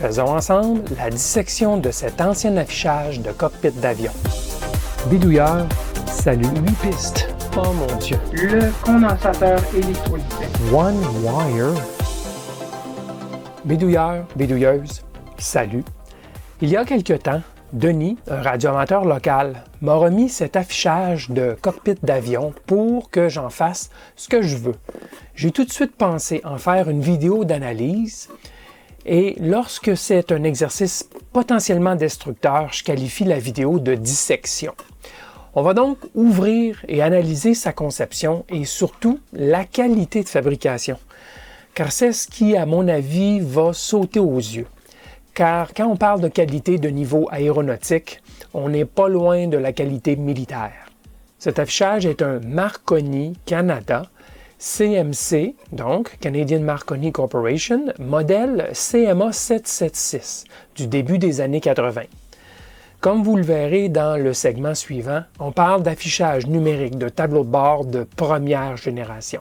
Faisons ensemble la dissection de cet ancien affichage de cockpit d'avion. Bidouilleur, salut 8 pistes. Oh mon Dieu. Le condensateur électrolytique. One wire. Bidouilleur, bidouilleuse, salut. Il y a quelque temps, Denis, un radioamateur local, m'a remis cet affichage de cockpit d'avion pour que j'en fasse ce que je veux. J'ai tout de suite pensé en faire une vidéo d'analyse et lorsque c'est un exercice potentiellement destructeur, je qualifie la vidéo de dissection. On va donc ouvrir et analyser sa conception et surtout la qualité de fabrication, car c'est ce qui, à mon avis, va sauter aux yeux. Car quand on parle de qualité de niveau aéronautique, on n'est pas loin de la qualité militaire. Cet affichage est un Marconi Canada CMC, donc Canadian Marconi Corporation, modèle CMA 776 du début des années 80. Comme vous le verrez dans le segment suivant, on parle d'affichage numérique de tableau de bord de première génération.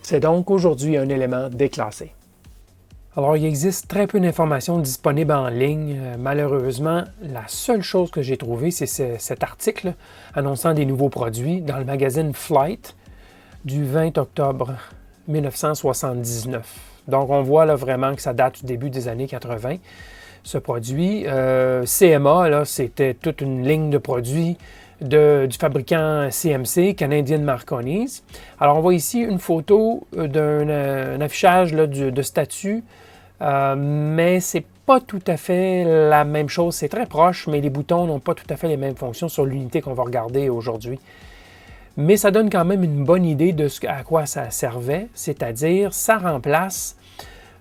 C'est donc aujourd'hui un élément déclassé. Alors, il existe très peu d'informations disponibles en ligne. Malheureusement, la seule chose que j'ai trouvée, c'est cet article annonçant des nouveaux produits dans le magazine Flight du 20 octobre 1979. Donc, on voit là vraiment que ça date du début des années 80. Ce produit, CMA, là, c'était toute une ligne de produits du fabricant CMC, Canadian Marconi. Alors, on voit ici une photo d'un affichage là, de statut, mais c'est pas tout à fait la même chose. C'est très proche, mais les boutons n'ont pas tout à fait les mêmes fonctions sur l'unité qu'on va regarder aujourd'hui. Mais ça donne quand même une bonne idée de à quoi ça servait, c'est-à-dire ça remplace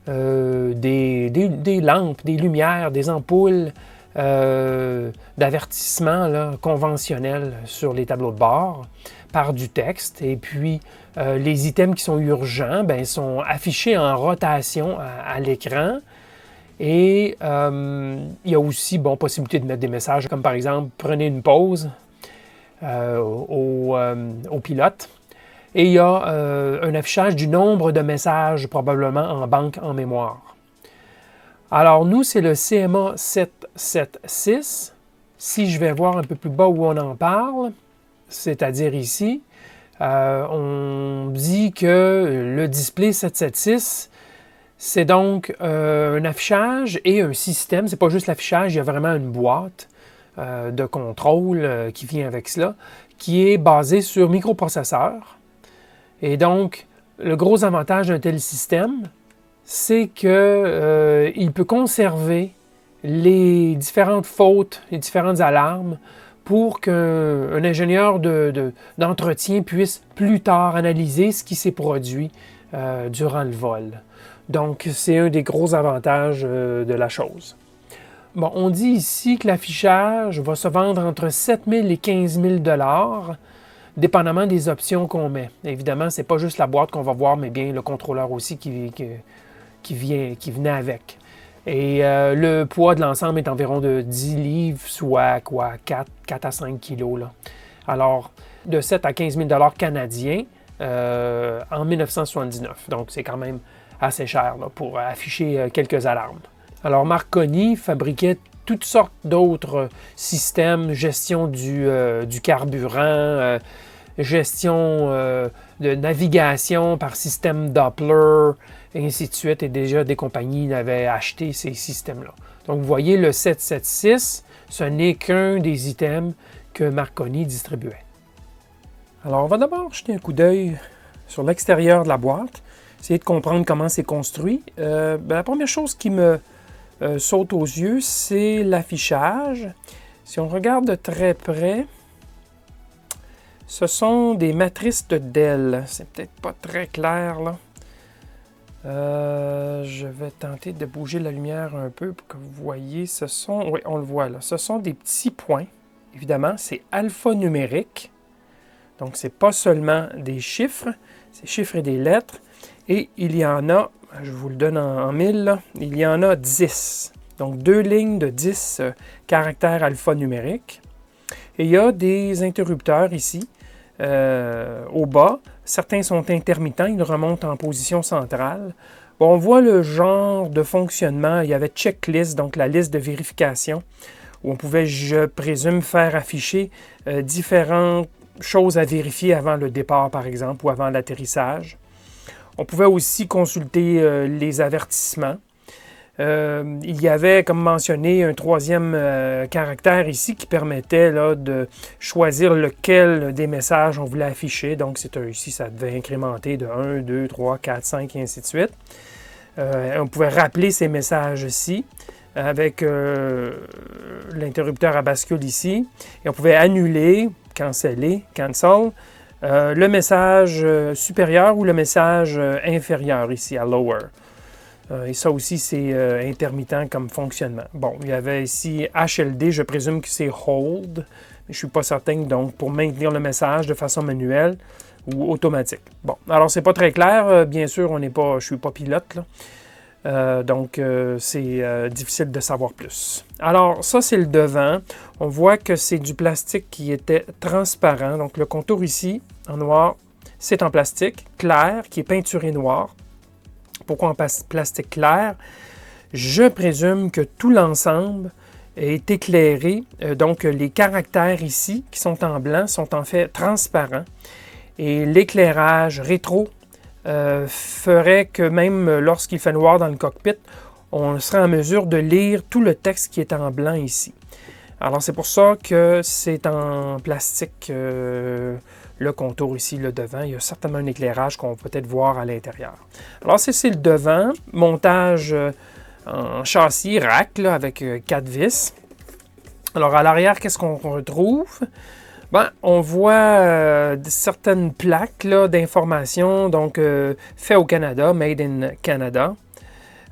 des lampes, des lumières, des ampoules d'avertissement là, conventionnels sur les tableaux de bord par du texte. Et puis, les items qui sont urgents sont affichés en rotation à l'écran. Et il y a aussi possibilité de mettre des messages comme par exemple « Prenez une pause » au pilote. Et il y a un affichage du nombre de messages probablement en banque en mémoire. Alors nous, c'est le CMA 776. Si je vais voir un peu plus bas où on en parle, c'est-à-dire ici, on dit que le display 776, c'est donc un affichage et un système. C'est pas juste l'affichage, il y a vraiment une boîte de contrôle qui vient avec cela, qui est basée sur microprocesseurs. Et donc, le gros avantage d'un tel système, c'est qu'il peut conserver les différentes fautes, les différentes alarmes pour qu'un ingénieur d'entretien puisse plus tard analyser ce qui s'est produit durant le vol. Donc, c'est un des gros avantages de la chose. Bon, on dit ici que l'affichage va se vendre entre 7 000 et 15 000 $, dépendamment des options qu'on met. Évidemment, ce n'est pas juste la boîte qu'on va voir, mais bien le contrôleur aussi qui venait avec. Et le poids de l'ensemble est environ de 10 livres, soit 4 à 5 kilos. Là. Alors, de 7 à 15 000 $ canadiens en 1979. Donc, c'est quand même assez cher là, pour afficher quelques alarmes. Alors, Marconi fabriquait toutes sortes d'autres systèmes, gestion du carburant, gestion de navigation par système Doppler, et ainsi de suite. Et déjà, des compagnies avaient acheté ces systèmes-là. Donc, vous voyez, le 776, ce n'est qu'un des items que Marconi distribuait. Alors, on va d'abord jeter un coup d'œil sur l'extérieur de la boîte, essayer de comprendre comment c'est construit. La première chose qui me saute aux yeux, c'est l'affichage. Si on regarde de très près, ce sont des matrices de Dell. C'est peut-être pas très clair, là. Je vais tenter de bouger la lumière un peu pour que vous voyez. Oui, on le voit là. Ce sont des petits points. Évidemment, c'est alphanumérique. Donc, c'est pas seulement des chiffres, c'est chiffres et des lettres. Et il y en a, je vous le donne en 1000, là, il y en a 10. Donc, 2 lignes de 10 caractères alphanumériques. Et il y a des interrupteurs ici, au bas. Certains sont intermittents, ils remontent en position centrale Bon, on voit le genre de fonctionnement. Il y avait checklist, donc la liste de vérification, où on pouvait, je présume, faire afficher différentes choses à vérifier avant le départ, par exemple, ou avant l'atterrissage. On pouvait aussi consulter les avertissements. Il y avait, comme mentionné, un troisième caractère ici qui permettait là, de choisir lequel des messages on voulait afficher. Donc, ici, ça devait incrémenter de 1, 2, 3, 4, 5 et ainsi de suite. On pouvait rappeler ces messages-ci avec l'interrupteur à bascule ici. Et on pouvait annuler, canceller, cancel, le message supérieur ou le message inférieur ici à lower. Et ça aussi, c'est intermittent comme fonctionnement. Bon, il y avait ici HLD, je présume que c'est hold, mais je ne suis pas certain, donc pour maintenir le message de façon manuelle ou automatique. Bon, alors c'est pas très clair, bien sûr, je ne suis pas pilote, là. Donc c'est difficile de savoir plus. Alors, ça, c'est le devant. On voit que c'est du plastique qui était transparent. Donc, le contour ici, en noir, c'est en plastique clair, qui est peinturé noir. Pourquoi en plastique clair? Je présume que tout l'ensemble est éclairé. Donc, les caractères ici, qui sont en blanc, sont en fait transparents. Et l'éclairage rétro ferait que même lorsqu'il fait noir dans le cockpit, on serait en mesure de lire tout le texte qui est en blanc ici. Alors, c'est pour ça que c'est en plastique, le contour ici, le devant. Il y a certainement un éclairage qu'on va peut-être voir à l'intérieur. Alors, c'est le devant. Montage en châssis, rack, là, avec 4 vis. Alors, à l'arrière, qu'est-ce qu'on retrouve? Ben, on voit certaines plaques d'information, donc fait au Canada, Made in Canada.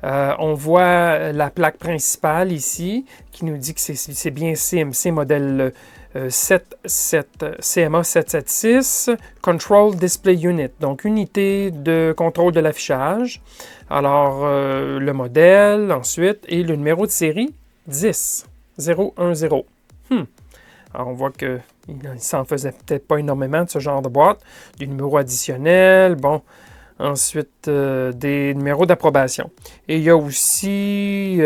On voit la plaque principale ici qui nous dit que c'est bien CMC modèle CMA 776 Control Display Unit, donc unité de contrôle de l'affichage. Alors, le modèle ensuite et le numéro de série 10 010. Alors, on voit qu'il ne s'en faisait peut-être pas énormément de ce genre de boîte. Des numéros additionnels, bon. Ensuite, des numéros d'approbation. Et il y a aussi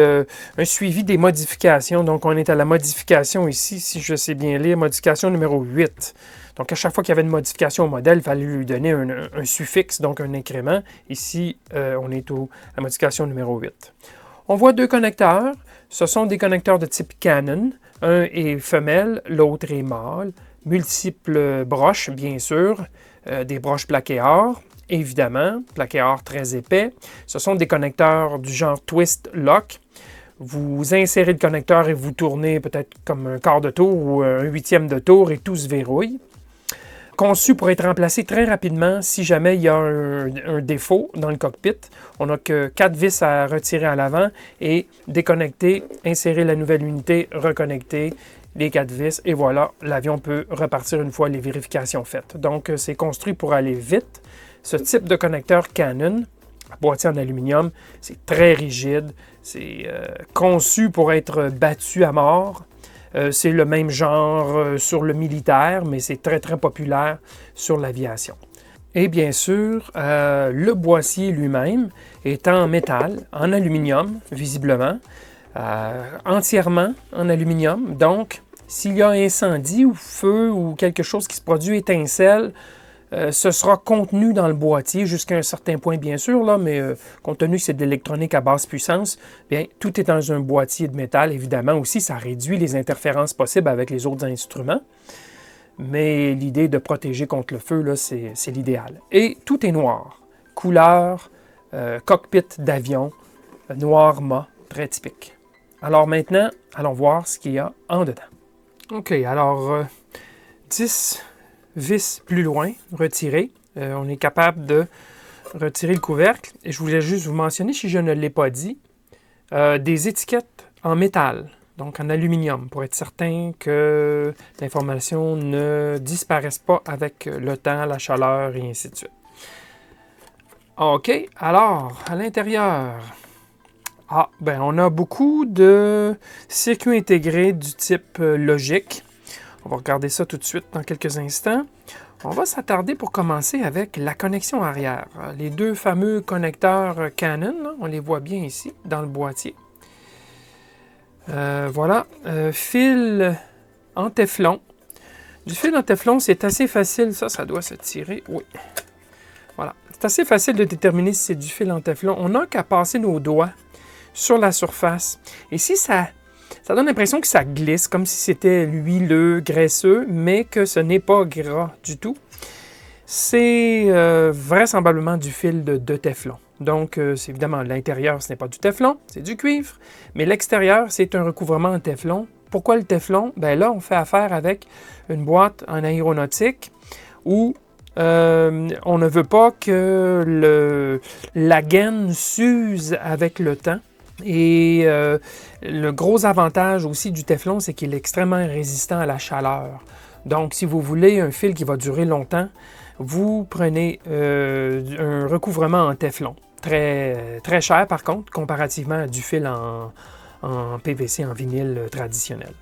un suivi des modifications. Donc, on est à la modification ici, si je sais bien lire, modification numéro 8. Donc, à chaque fois qu'il y avait une modification au modèle, il fallait lui donner un suffixe, donc un incrément. Ici, on est à la modification numéro 8. On voit 2 connecteurs. Ce sont des connecteurs de type Canon. Un est femelle, l'autre est mâle. Multiples broches, bien sûr. Des broches plaquées or. Évidemment, plaqué or très épais. Ce sont des connecteurs du genre Twist Lock. Vous insérez le connecteur et vous tournez peut-être comme un quart de tour ou un huitième de tour et tout se verrouille. Conçu pour être remplacé très rapidement si jamais il y a un défaut dans le cockpit. On n'a que 4 vis à retirer à l'avant et déconnecter, insérer la nouvelle unité, reconnecter les 4 vis et voilà, l'avion peut repartir une fois les vérifications faites. Donc, c'est construit pour aller vite. Ce type de connecteur Canon, boîtier en aluminium, c'est très rigide, c'est conçu pour être battu à mort. C'est le même genre sur le militaire, mais c'est très, très populaire sur l'aviation. Et bien sûr, le boîtier lui-même est en métal, en aluminium, visiblement, entièrement en aluminium. Donc, s'il y a incendie ou feu ou quelque chose qui se produit, étincelle, ce sera contenu dans le boîtier jusqu'à un certain point, bien sûr, là, mais compte tenu que c'est de l'électronique à basse puissance, bien, tout est dans un boîtier de métal. Évidemment, aussi, ça réduit les interférences possibles avec les autres instruments. Mais l'idée de protéger contre le feu, là, c'est l'idéal. Et tout est noir. Couleur, cockpit d'avion, noir mat, très typique. Alors maintenant, allons voir ce qu'il y a en dedans. OK, alors 10 vis plus loin, retirées. On est capable de retirer le couvercle. Et je voulais juste vous mentionner, si je ne l'ai pas dit, des étiquettes en métal, donc en aluminium, pour être certain que l'information ne disparaisse pas avec le temps, la chaleur et ainsi de suite. OK, alors, à l'intérieur, on a beaucoup de circuits intégrés du type logique. On va regarder ça tout de suite dans quelques instants. On va s'attarder pour commencer avec la connexion arrière. Les deux fameux connecteurs Canon, là, on les voit bien ici, dans le boîtier. Voilà, fil en téflon. Du fil en téflon, c'est assez facile. Ça doit se tirer, oui. Voilà, c'est assez facile de déterminer si c'est du fil en téflon. On n'a qu'à passer nos doigts sur la surface. Et si ça donne l'impression que ça glisse, comme si c'était huileux, graisseux, mais que ce n'est pas gras du tout. C'est vraisemblablement du fil de téflon. Donc, c'est évidemment, l'intérieur, ce n'est pas du téflon, c'est du cuivre, mais l'extérieur, c'est un recouvrement en téflon. Pourquoi le téflon? Bien là, on fait affaire avec une boîte en aéronautique où on ne veut pas que la gaine s'use avec le temps. Et le gros avantage aussi du téflon, c'est qu'il est extrêmement résistant à la chaleur. Donc, si vous voulez un fil qui va durer longtemps, vous prenez un recouvrement en téflon. Très, très cher, par contre, comparativement à du fil en PVC, en vinyle traditionnel.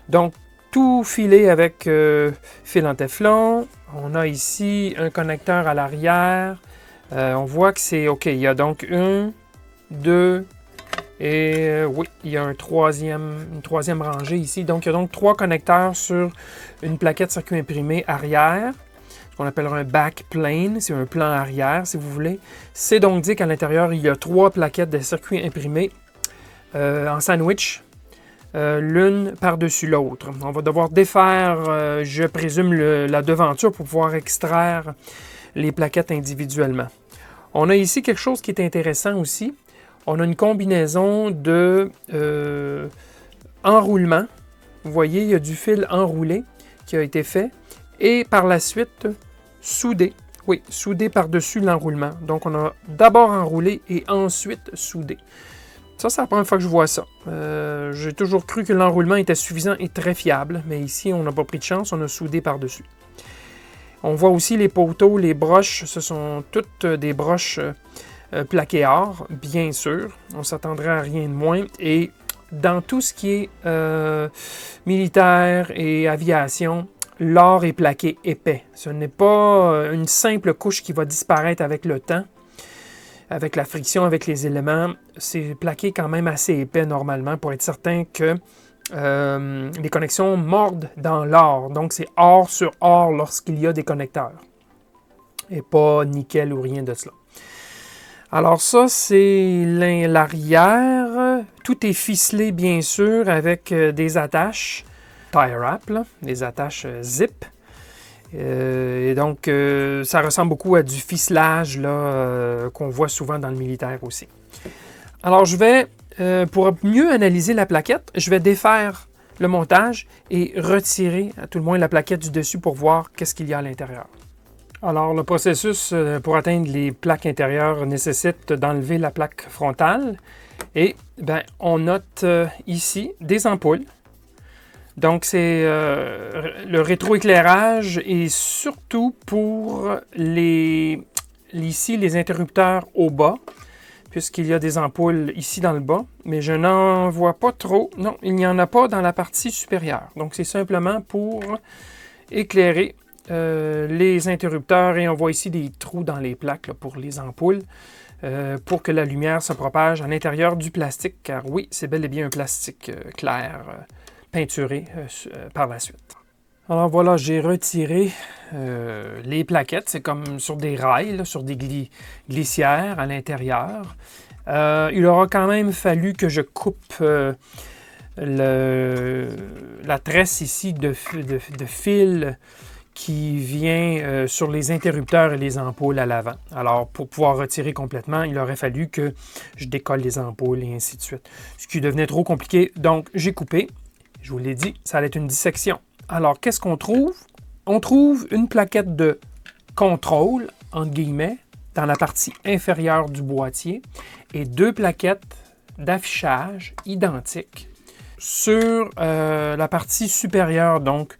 Donc, tout filé avec fil en téflon. On a ici un connecteur à l'arrière. On voit que c'est OK. Il y a donc 1, 2... Et oui, il y a une troisième rangée ici. Donc, il y a donc 3 connecteurs sur une plaquette circuit imprimé arrière, ce qu'on appellera un back plane. C'est un plan arrière, si vous voulez. C'est donc dit qu'à l'intérieur, il y a 3 plaquettes de circuit imprimé en sandwich, l'une par-dessus l'autre. On va devoir défaire, je présume, la devanture pour pouvoir extraire les plaquettes individuellement. On a ici quelque chose qui est intéressant aussi. On a une combinaison de enroulement. Vous voyez, il y a du fil enroulé qui a été fait. Et par la suite, soudé. Oui, soudé par-dessus l'enroulement. Donc, on a d'abord enroulé et ensuite soudé. Ça, c'est la première fois que je vois ça. J'ai toujours cru que l'enroulement était suffisant et très fiable. Mais ici, on n'a pas pris de chance, on a soudé par-dessus. On voit aussi les poteaux, les broches. Ce sont toutes des broches plaqué or, bien sûr. On s'attendrait à rien de moins. Et dans tout ce qui est militaire et aviation, l'or est plaqué épais. Ce n'est pas une simple couche qui va disparaître avec le temps, avec la friction, avec les éléments. C'est plaqué quand même assez épais normalement pour être certain que les connexions mordent dans l'or. Donc, c'est or sur or lorsqu'il y a des connecteurs. Et pas nickel ou rien de cela. Alors ça, c'est l'arrière. Tout est ficelé, bien sûr, avec des attaches tie wrap, là, des attaches zip. Et donc, ça ressemble beaucoup à du ficelage là, qu'on voit souvent dans le militaire aussi. Alors, je vais, pour mieux analyser la plaquette, je vais défaire le montage et retirer, à tout le moins, la plaquette du dessus pour voir qu'est-ce qu'il y a à l'intérieur. Alors, le processus pour atteindre les plaques intérieures nécessite d'enlever la plaque frontale. Et bien, on note ici des ampoules. Donc, c'est le rétroéclairage et surtout pour ici les interrupteurs au bas, puisqu'il y a des ampoules ici dans le bas. Mais je n'en vois pas trop. Non, il n'y en a pas dans la partie supérieure. Donc, c'est simplement pour éclairer les interrupteurs et on voit ici des trous dans les plaques là, pour les ampoules pour que la lumière se propage à l'intérieur du plastique, car oui, c'est bel et bien un plastique clair peinturé par la suite. Alors voilà, j'ai retiré les plaquettes, c'est comme sur des rails, là, sur des glissières à l'intérieur. Il aura quand même fallu que je coupe la tresse ici de fil qui vient sur les interrupteurs et les ampoules à l'avant. Alors, pour pouvoir retirer complètement, il aurait fallu que je décolle les ampoules et ainsi de suite. Ce qui devenait trop compliqué, donc j'ai coupé. Je vous l'ai dit, ça allait être une dissection. Alors, qu'est-ce qu'on trouve? On trouve une plaquette de contrôle, entre guillemets, dans la partie inférieure du boîtier et 2 plaquettes d'affichage identiques sur la partie supérieure, donc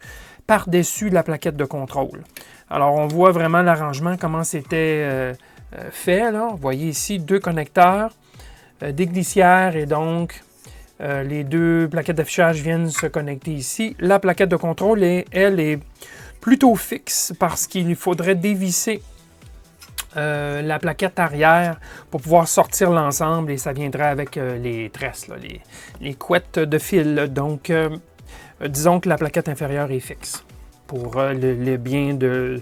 par-dessus la plaquette de contrôle. Alors, on voit vraiment l'arrangement, comment c'était fait. Là. Vous voyez ici 2 connecteurs, des glissières et donc les 2 plaquettes d'affichage viennent se connecter ici. La plaquette de contrôle, elle est plutôt fixe parce qu'il faudrait dévisser la plaquette arrière pour pouvoir sortir l'ensemble et ça viendrait avec les tresses, là, les couettes de fil. Donc, disons que la plaquette inférieure est fixe pour le bien de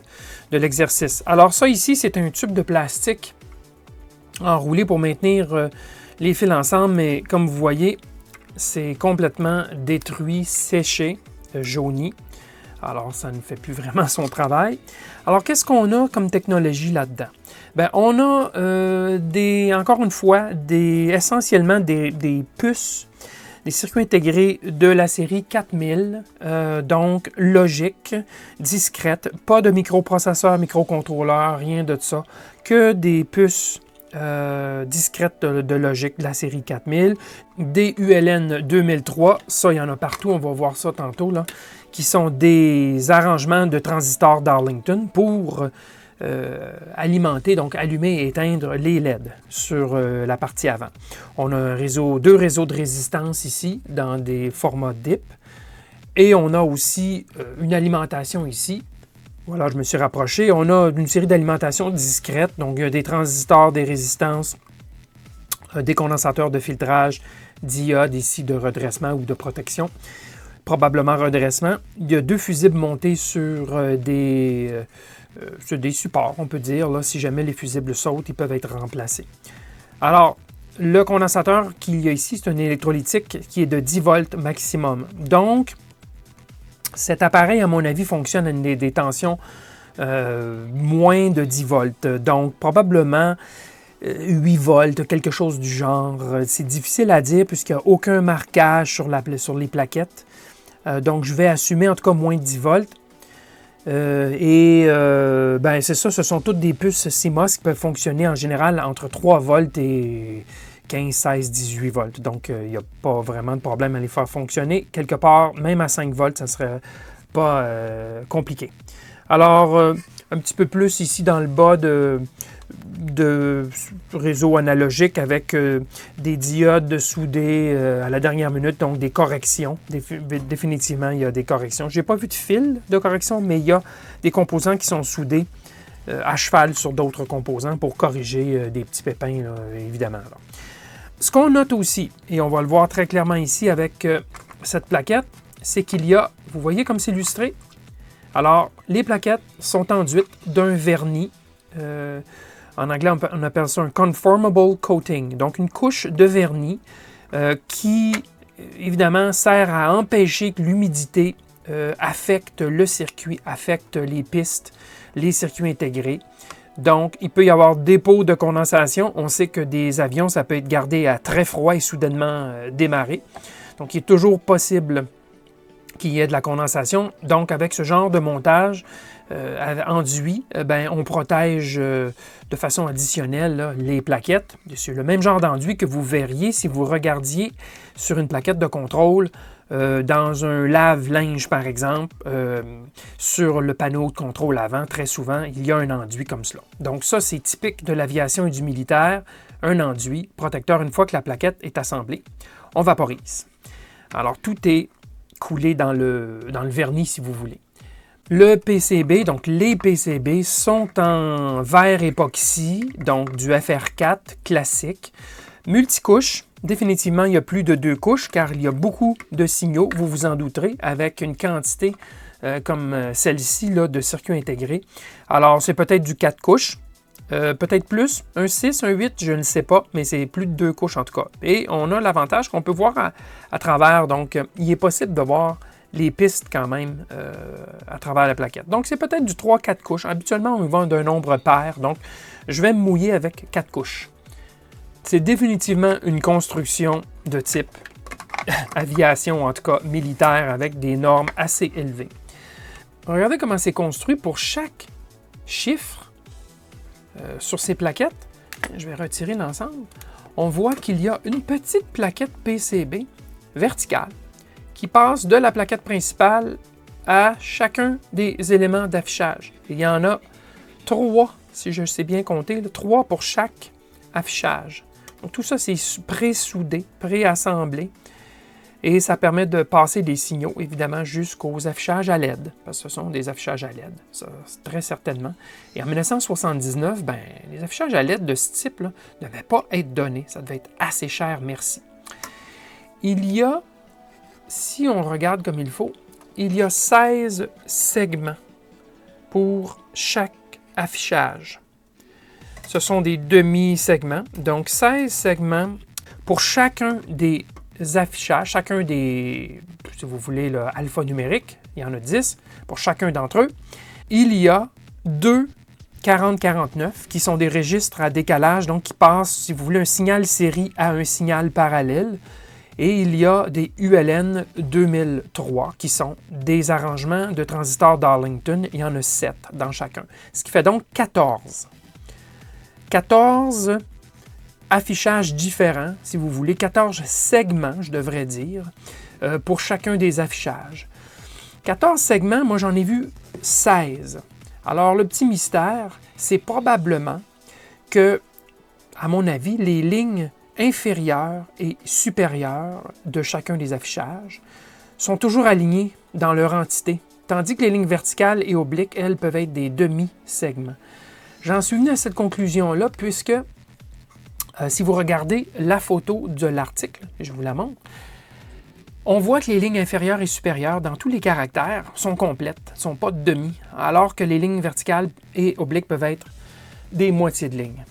l'exercice. Alors ça ici, c'est un tube de plastique enroulé pour maintenir les fils ensemble, mais comme vous voyez, c'est complètement détruit, séché, jauni. Alors, ça ne fait plus vraiment son travail. Alors, qu'est-ce qu'on a comme technologie là-dedans? Bien, on a, encore une fois, essentiellement des puces, des circuits intégrés de la série 4000, donc logique, discrète, pas de microprocesseur, microcontrôleur, rien de ça, que des puces discrètes de logique de la série 4000, des ULN 2003, ça, il y en a partout, on va voir ça tantôt, là, qui sont des arrangements de transistors Darlington pour alimenter, donc allumer et éteindre les LED sur la partie avant. On a deux réseaux de résistance ici dans des formats DIP et on a aussi une alimentation ici. Voilà, je me suis rapproché. On a une série d'alimentations discrètes, donc il y a des transistors, des résistances, des condensateurs de filtrage, diodes ici de redressement ou de protection. Probablement redressement. Il y a deux fusibles montés sur des supports, on peut dire. Là, si jamais les fusibles sautent, ils peuvent être remplacés. Alors, le condensateur qu'il y a ici, c'est un électrolytique qui est de 10 volts maximum. Donc, cet appareil, à mon avis, fonctionne à des tensions moins de 10 volts. Donc, probablement 8 volts, quelque chose du genre. C'est difficile à dire puisqu'il n'y a aucun marquage sur les plaquettes. Donc, je vais assumer en tout cas moins de 10 volts. Ben, c'est ça, ce sont toutes des puces CMOS qui peuvent fonctionner en général entre 3 volts et 15, 16, 18 volts. Donc, il n'y a pas vraiment de problème à les faire fonctionner. Quelque part, même à 5 volts, ça ne serait pas compliqué. Alors, un petit peu plus ici dans le bas de réseau analogique avec des diodes soudées à la dernière minute, donc des corrections. Définitivement, il y a des corrections. Je n'ai pas vu de fil de correction, mais il y a des composants qui sont soudés à cheval sur d'autres composants pour corriger des petits pépins, là, évidemment. Là. Ce qu'on note aussi, et on va le voir très clairement ici avec cette plaquette, c'est qu'il y a, vous voyez comme c'est illustré? Alors, les plaquettes sont enduites d'un vernis. En anglais, on appelle ça un conformable coating, donc une couche de vernis qui, évidemment, sert à empêcher que l'humidité affecte le circuit, affecte les pistes, les circuits intégrés. Donc, il peut y avoir dépôt de condensation. On sait que des avions, ça peut être gardé à très froid et soudainement démarré. Donc, il est toujours possible qu'il y ait de la condensation. Donc, avec ce genre de montage enduit, ben, on protège de façon additionnelle là, les plaquettes. C'est le même genre d'enduit que vous verriez si vous regardiez sur une plaquette de contrôle dans un lave-linge, par exemple, sur le panneau de contrôle avant. Très souvent, il y a un enduit comme cela. Donc ça, c'est typique de l'aviation et du militaire. Un enduit protecteur, une fois que la plaquette est assemblée, on vaporise. Alors, tout est coulé dans le vernis, si vous voulez. Le PCB, donc les PCB, sont en verre époxy, donc du FR4 classique, multicouche. Définitivement, il y a plus de 2 couches car il y a beaucoup de signaux, vous vous en douterez, avec une quantité comme celle-ci là, de circuits intégrés. Alors, c'est peut-être du 4 couches, peut-être plus, un 6, un 8, je ne sais pas, mais c'est plus de 2 couches en tout cas. Et on a l'avantage qu'on peut voir à travers, donc il est possible de voir les pistes quand même à travers la plaquette. Donc, c'est peut-être du 3-4 couches. Habituellement, on va d'un nombre pair, donc je vais me mouiller avec 4 couches. C'est définitivement une construction de type aviation, en tout cas militaire, avec des normes assez élevées. Regardez comment c'est construit pour chaque chiffre sur ces plaquettes. Je vais retirer l'ensemble. On voit qu'il y a une petite plaquette PCB verticale qui passe de la plaquette principale à chacun des éléments d'affichage. Il y en a 3, si je sais bien compter, 3 pour chaque affichage. Donc tout ça, c'est pré-soudé, pré-assemblé. Et ça permet de passer des signaux, évidemment, jusqu'aux affichages à LED, parce que ce sont des affichages à LED, ça, très certainement. Et en 1979, les affichages à LED de ce type ne devaient pas être donnés. Ça devait être assez cher, merci. Il y a, si on regarde comme il faut, il y a 16 segments pour chaque affichage. Ce sont des demi-segments, donc 16 segments pour chacun des affichages, chacun des, si vous voulez, le alphanumérique, il y en a 10 pour chacun d'entre eux. Il y a deux 4049 qui sont des registres à décalage, donc qui passent, si vous voulez, un signal série à un signal parallèle. Et il y a des ULN 2003 qui sont des arrangements de transistors Darlington. Il y en a 7 dans chacun, ce qui fait donc 14. 14 affichages différents, si vous voulez, 14 segments, je devrais dire, pour chacun des affichages. 14 segments, moi j'en ai vu 16. Alors le petit mystère, c'est probablement que, à mon avis, les lignes inférieures et supérieures de chacun des affichages sont toujours alignées dans leur entité, tandis que les lignes verticales et obliques, elles, peuvent être des demi-segments. J'en suis venu à cette conclusion-là puisque si vous regardez la photo de l'article, je vous la montre, on voit que les lignes inférieures et supérieures dans tous les caractères sont complètes, ne sont pas demi, alors que les lignes verticales et obliques peuvent être des moitiés de ligne.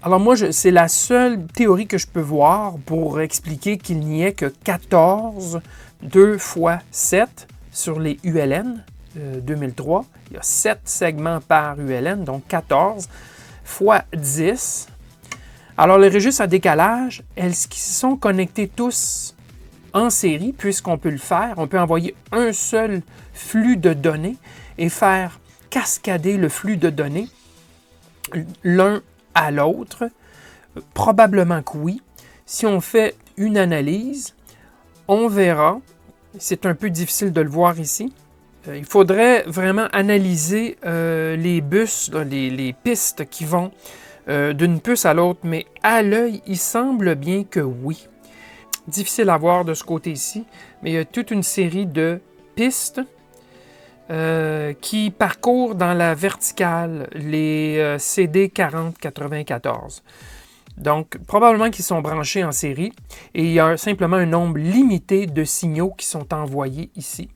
Alors moi, c'est la seule théorie que je peux voir pour expliquer qu'il n'y ait que 14, 2 fois 7 sur les ULN 2003. Il y a 7 segments par ULN, donc 14 fois 10. Alors, les registres à décalage, elles sont connectés tous en série, puisqu'on peut le faire. On peut envoyer un seul flux de données et faire cascader le flux de données l'un à l'autre. Probablement que oui. Si on fait une analyse, on verra. C'est un peu difficile de le voir ici. Il faudrait vraiment analyser les bus, les pistes qui vont d'une puce à l'autre, mais à l'œil, il semble bien que oui. Difficile à voir de ce côté-ci, mais il y a toute une série de pistes qui parcourent dans la verticale les CD 4094. Donc, probablement qu'ils sont branchés en série et il y a simplement un nombre limité de signaux qui sont envoyés ici.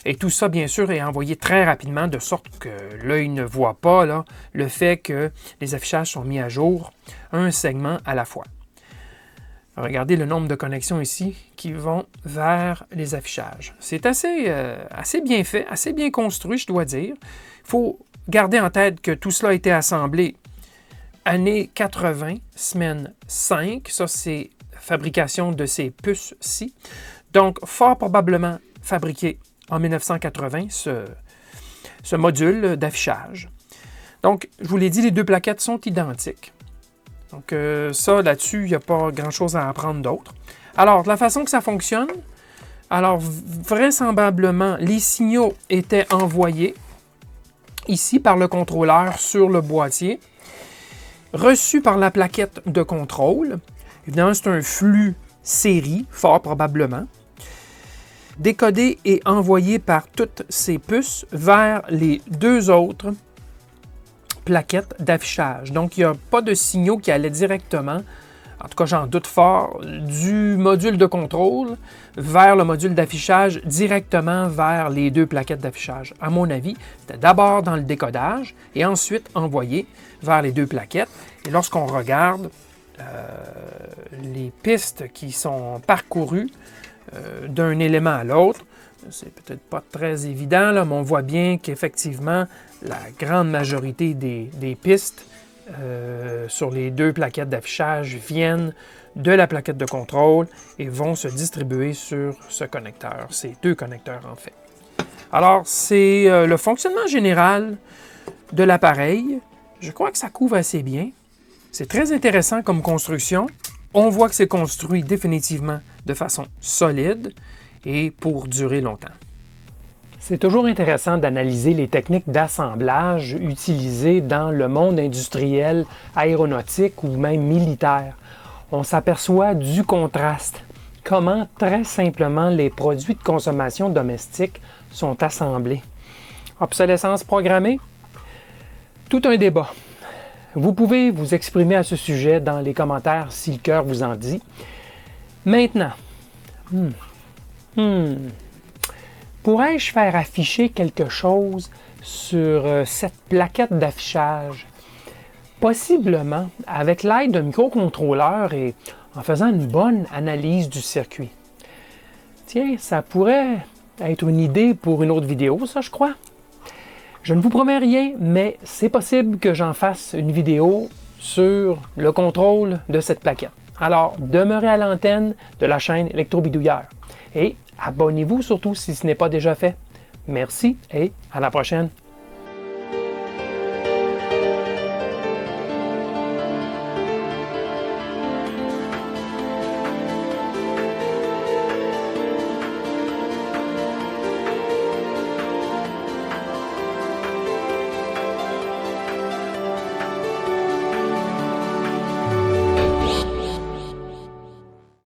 Et tout ça, bien sûr, est envoyé très rapidement, de sorte que l'œil ne voit pas là, le fait que les affichages sont mis à jour, un segment à la fois. Regardez le nombre de connexions ici qui vont vers les affichages. C'est assez bien fait, assez bien construit, je dois dire. Il faut garder en tête que tout cela a été assemblé année 80, semaine 5. Ça, c'est fabrication de ces puces-ci. Donc, fort probablement fabriqué en 1980, ce module d'affichage. Donc, je vous l'ai dit, les deux plaquettes sont identiques. Donc, ça, là-dessus, il n'y a pas grand-chose à apprendre d'autre. Alors, de la façon que ça fonctionne, alors, vraisemblablement, les signaux étaient envoyés ici par le contrôleur sur le boîtier, reçus par la plaquette de contrôle. Évidemment, c'est un flux série, fort probablement, décodé et envoyé par toutes ces puces vers les deux autres plaquettes d'affichage. Donc, il n'y a pas de signaux qui allaient directement, en tout cas j'en doute fort, du module de contrôle vers le module d'affichage directement vers les deux plaquettes d'affichage. À mon avis, c'était d'abord dans le décodage et ensuite envoyé vers les deux plaquettes. Et lorsqu'on regarde les pistes qui sont parcourues d'un élément à l'autre, c'est peut-être pas très évident, là, mais on voit bien qu'effectivement, la grande majorité des pistes sur les deux plaquettes d'affichage viennent de la plaquette de contrôle et vont se distribuer sur ce connecteur, ces deux connecteurs en fait. Alors, c'est le fonctionnement général de l'appareil. Je crois que ça couvre assez bien. C'est très intéressant comme construction. On voit que c'est construit définitivement de façon solide et pour durer longtemps. C'est toujours intéressant d'analyser les techniques d'assemblage utilisées dans le monde industriel, aéronautique ou même militaire. On s'aperçoit du contraste comment très simplement les produits de consommation domestique sont assemblés. Obsolescence programmée? Tout un débat. Vous pouvez vous exprimer à ce sujet dans les commentaires si le cœur vous en dit. Maintenant, pourrais-je faire afficher quelque chose sur cette plaquette d'affichage? Possiblement avec l'aide d'un microcontrôleur et en faisant une bonne analyse du circuit. Tiens, ça pourrait être une idée pour une autre vidéo, ça je crois. Je ne vous promets rien, mais c'est possible que j'en fasse une vidéo sur le contrôle de cette plaquette. Alors, demeurez à l'antenne de la chaîne Électrobidouilleur et abonnez-vous surtout si ce n'est pas déjà fait. Merci et à la prochaine.